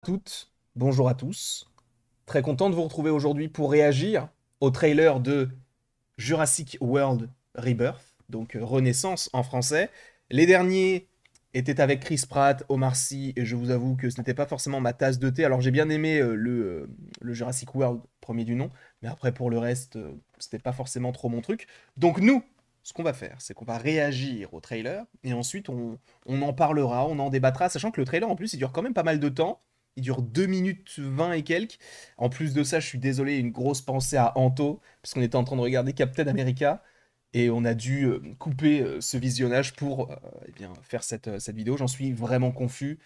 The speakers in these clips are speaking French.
Toutes, bonjour à tous. Très content de vous retrouver aujourd'hui pour réagir au trailer de Jurassic World Rebirth, donc Renaissance en français. Les derniers étaient avec Chris Pratt, Omar Sy, et je vous avoue que ce n'était pas forcément ma tasse de thé. Alors j'ai bien aimé le Jurassic World premier du nom, mais après pour le reste, c'était pas forcément trop mon truc. Donc nous, ce qu'on va faire, c'est qu'on va réagir au trailer, et ensuite on en parlera, on en débattra, sachant que le trailer en plus il dure quand même pas mal de temps. Il dure 2 minutes 20 et quelques. En plus de ça, je suis désolé, une grosse pensée à Anto, parce qu'on était en train de regarder Captain America, et on a dû couper ce visionnage pour eh bien, faire cette vidéo. J'en suis vraiment confus.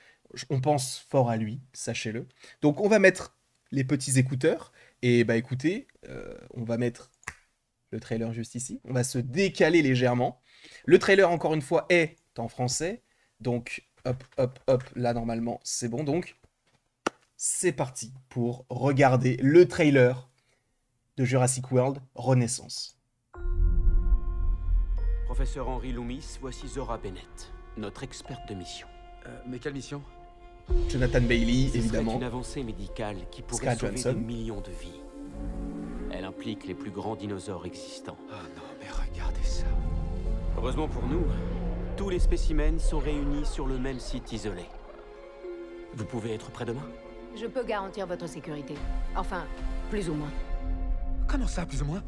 On pense fort à lui, sachez-le. Donc on va mettre les petits écouteurs, et bah écoutez, on va mettre le trailer juste ici. On va se décaler légèrement. Le trailer, encore une fois, est en français. Donc, hop, hop, hop, là, normalement, c'est bon. Donc, c'est parti pour regarder le trailer de Jurassic World Renaissance. Professeur Henry Loomis, voici Zora Bennett, notre experte de mission. Mais quelle mission? Jonathan Bailey, Ce évidemment. serait une avancée médicale qui pourrait Scarlett sauver Johansson. des millions de vies. Elle implique les plus grands dinosaures existants. Oh non, mais regardez ça. Heureusement pour nous, tous les spécimens sont réunis sur le même site isolé. Vous pouvez être prêt demain? Je peux garantir votre sécurité. Enfin, plus ou moins. Comment ça, plus ou moins?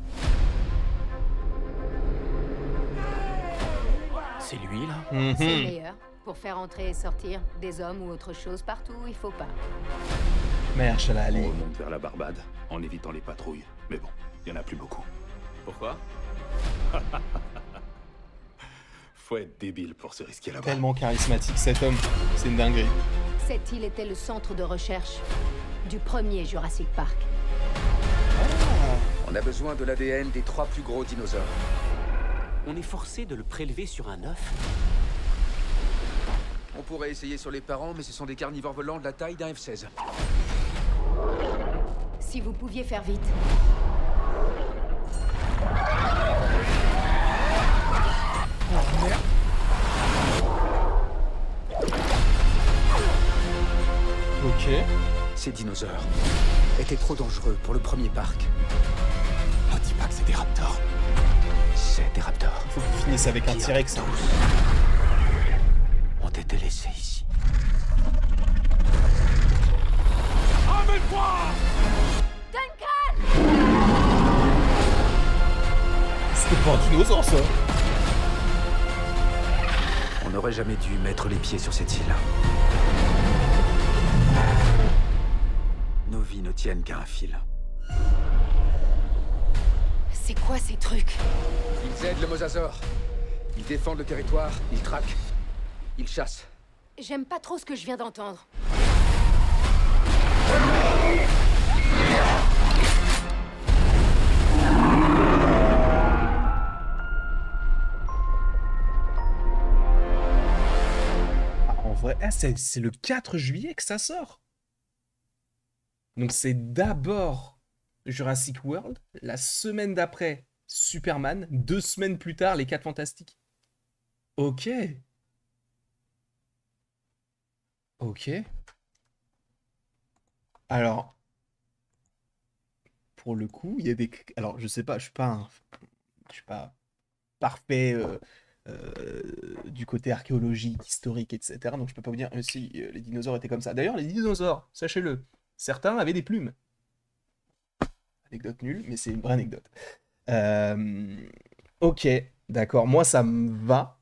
C'est lui, là? C'est le meilleur. Pour faire entrer et sortir des hommes ou autre chose partout où il faut pas. Mahershala Ali. On remonte vers la Barbade, en évitant les patrouilles. Mais bon, il y en a plus beaucoup. Pourquoi? Faut être débile pour se risquer là-bas. Tellement charismatique cet homme, c'est une dinguerie. Cette île était le centre de recherche du premier Jurassic Park. On a besoin de l'ADN des 3 plus gros dinosaures. On est forcé de le prélever sur un œuf? On pourrait essayer sur les parents, mais ce sont des carnivores volants de la taille d'un F-16. Si vous pouviez faire vite. Ok. Ces dinosaures étaient trop dangereux pour le premier parc. Ne dis pas que c'est des raptors. C'est des raptors. Faut qu'il finisse avec un T-Rex. Ont été laissés ici. C'était pas un dinosaure, ça. On n'aurait jamais dû mettre les pieds sur cette île. Nos vies ne tiennent qu'à un fil. C'est quoi ces trucs? Ils aident le mosasaure. Ils défendent le territoire, ils traquent. Ils chassent. J'aime pas trop ce que je viens d'entendre. Ah, en vrai, ah, c'est le 4 juillet que ça sort. Donc c'est d'abord Jurassic World, la semaine d'après Superman, 2 semaines plus tard les 4 Fantastiques. Ok. Ok. Alors, pour le coup, il y a des... Alors, je sais pas, je suis pas parfait du côté archéologique, historique, etc. Donc je peux pas vous dire si les dinosaures étaient comme ça. D'ailleurs, les dinosaures, sachez-le, certains avaient des plumes. Anecdote nulle, mais c'est une vraie anecdote. Ok, d'accord, moi ça me va.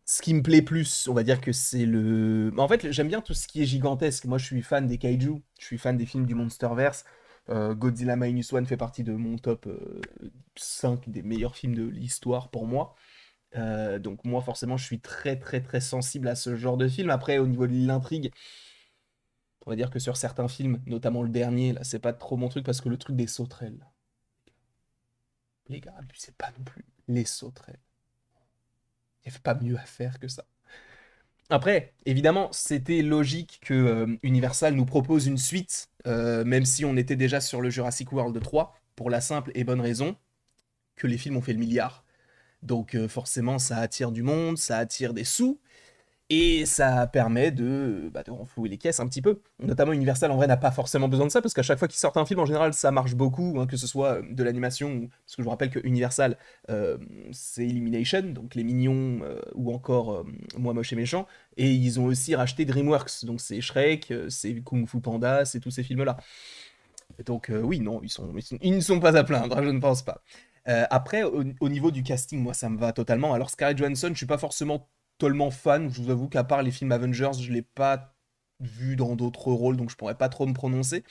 Ce qui me plaît plus, on va dire que c'est le... En fait, j'aime bien tout ce qui est gigantesque. Moi, je suis fan des kaiju, je suis fan des films du Monsterverse. Godzilla Minus One fait partie de mon top 5 des meilleurs films de l'histoire pour moi. Donc moi, forcément, je suis très très très sensible à ce genre de film. Après, au niveau de l'intrigue, on va dire que sur certains films, notamment le dernier, là, c'est pas trop mon truc parce que le truc des sauterelles. Les gars, abusez pas non plus. Les sauterelles. Il n'y avait pas mieux à faire que ça. Après, évidemment, c'était logique que Universal nous propose une suite, même si on était déjà sur le Jurassic World 3, pour la simple et bonne raison que les films ont fait le milliard. Donc forcément, ça attire du monde, ça attire des sous. Et ça permet de renflouer les caisses un petit peu. Notamment Universal, en vrai, n'a pas forcément besoin de ça, parce qu'à chaque fois qu'ils sortent un film, en général, ça marche beaucoup, hein, que ce soit de l'animation, parce que je vous rappelle que Universal, c'est Illumination, donc les Mignons, ou encore Moi Moche et Méchant, et ils ont aussi racheté DreamWorks, donc c'est Shrek, c'est Kung Fu Panda, c'est tous ces films-là. Donc oui, non, ils ne sont pas à plaindre, je ne pense pas. Après, au niveau du casting, moi, ça me va totalement. Alors Scarlett Johansson, je suis pas forcément totalement fan. Je vous avoue qu'à part les films Avengers, je l'ai pas vu dans d'autres rôles, donc je pourrais pas trop me prononcer.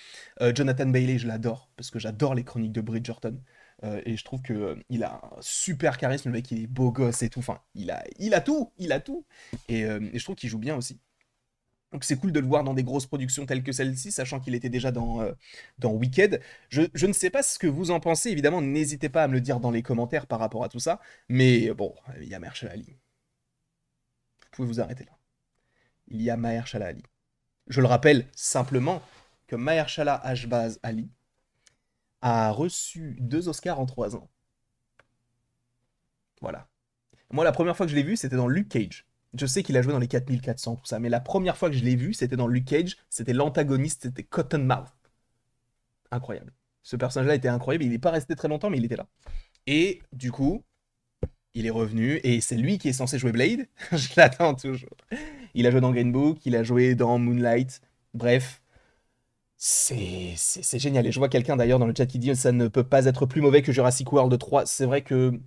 Jonathan Bailey, je l'adore, parce que j'adore les chroniques de Bridgerton. Et je trouve que il a un super charisme, le mec, il est beau gosse et tout. Enfin, il a tout, il a tout. Et je trouve qu'il joue bien aussi. Donc c'est cool de le voir dans des grosses productions telles que celle-ci, sachant qu'il était déjà dans Wicked. Je ne sais pas ce que vous en pensez, évidemment, n'hésitez pas à me le dire dans les commentaires par rapport à tout ça. Mais bon, il y a Mahershala Ali. Vous pouvez vous arrêter là. Il y a Mahershala Ali. Je le rappelle simplement que Mahershala Ashbaz Ali a reçu 2 Oscars en 3 ans. Voilà. Moi, la première fois que je l'ai vu, c'était dans Luke Cage. Je sais qu'il a joué dans les 4400, tout ça, mais la première fois que je l'ai vu, c'était dans Luke Cage, c'était l'antagoniste, c'était Cottonmouth. Incroyable. Ce personnage-là était incroyable, il n'est pas resté très longtemps, mais il était là. Et du coup, il est revenu, et c'est lui qui est censé jouer Blade. Je l'attends toujours. Il a joué dans Green Book, il a joué dans Moonlight. Bref, c'est génial. Et je vois quelqu'un d'ailleurs dans le chat qui dit ça ne peut pas être plus mauvais que Jurassic World 3. C'est vrai que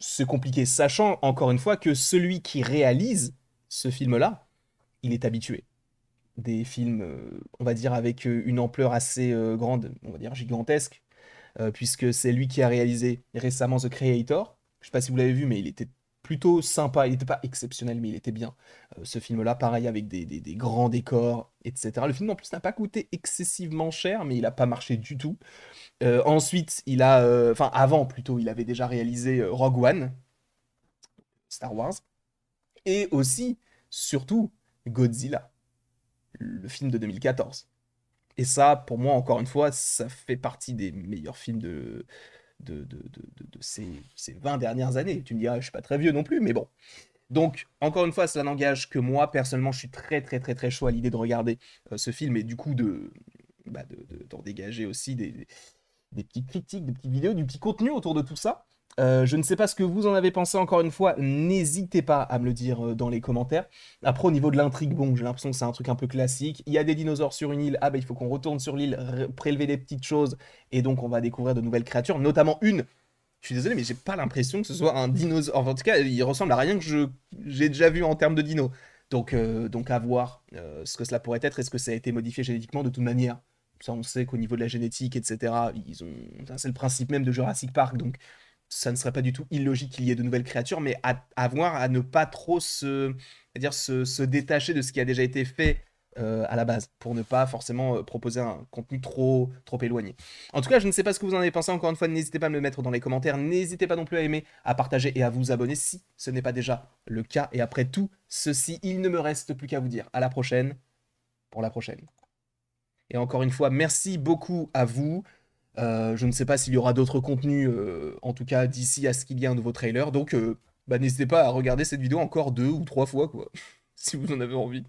c'est compliqué, sachant encore une fois que celui qui réalise ce film-là, il est habitué. Des films, on va dire, avec une ampleur assez grande, on va dire gigantesque, puisque c'est lui qui a réalisé récemment The Creator. Je sais pas si vous l'avez vu, mais il était plutôt sympa. Il n'était pas exceptionnel, mais il était bien. Ce film-là, pareil, avec des grands décors, etc. Le film, en plus, n'a pas coûté excessivement cher, mais il n'a pas marché du tout. Ensuite, enfin, avant plutôt, il avait déjà réalisé Rogue One, Star Wars, et aussi, surtout, Godzilla, le film de 2014. Et ça, pour moi, encore une fois, ça fait partie des meilleurs films de ces 20 dernières années. Tu me diras, je suis pas très vieux non plus, mais bon. Donc, encore une fois, cela n'engage que moi. Personnellement, je suis très, très, très, très chaud à l'idée de regarder ce film et du coup d'en dégager aussi des petites critiques, des petites vidéos, du petit contenu autour de tout ça. Je ne sais pas ce que vous en avez pensé, encore une fois, n'hésitez pas à me le dire dans les commentaires. Après, au niveau de l'intrigue, bon, j'ai l'impression que c'est un truc un peu classique. Il y a des dinosaures sur une île, ah bah il faut qu'on retourne sur l'île, prélever des petites choses, et donc on va découvrir de nouvelles créatures, notamment une. Je suis désolé, mais j'ai pas l'impression que ce soit un dinosaure. Enfin, en tout cas, il ressemble à rien que j'ai déjà vu en termes de dino. Donc à voir ce que cela pourrait être, est-ce que ça a été modifié génétiquement de toute manière. Ça, on sait qu'au niveau de la génétique, etc., c'est le principe même de Jurassic Park, donc ça ne serait pas du tout illogique qu'il y ait de nouvelles créatures, mais à voir, à ne pas trop se détacher de ce qui a déjà été fait à la base, pour ne pas forcément proposer un contenu trop éloigné. En tout cas, je ne sais pas ce que vous en avez pensé, encore une fois, n'hésitez pas à me le mettre dans les commentaires, n'hésitez pas non plus à aimer, à partager et à vous abonner si ce n'est pas déjà le cas, et après tout ceci, il ne me reste plus qu'à vous dire à la prochaine, pour la prochaine. Et encore une fois, merci beaucoup à vous. Je ne sais pas s'il y aura d'autres contenus, en tout cas d'ici à ce qu'il y ait un nouveau trailer. Donc, n'hésitez pas à regarder cette vidéo encore 2 ou 3 fois, quoi, si vous en avez envie.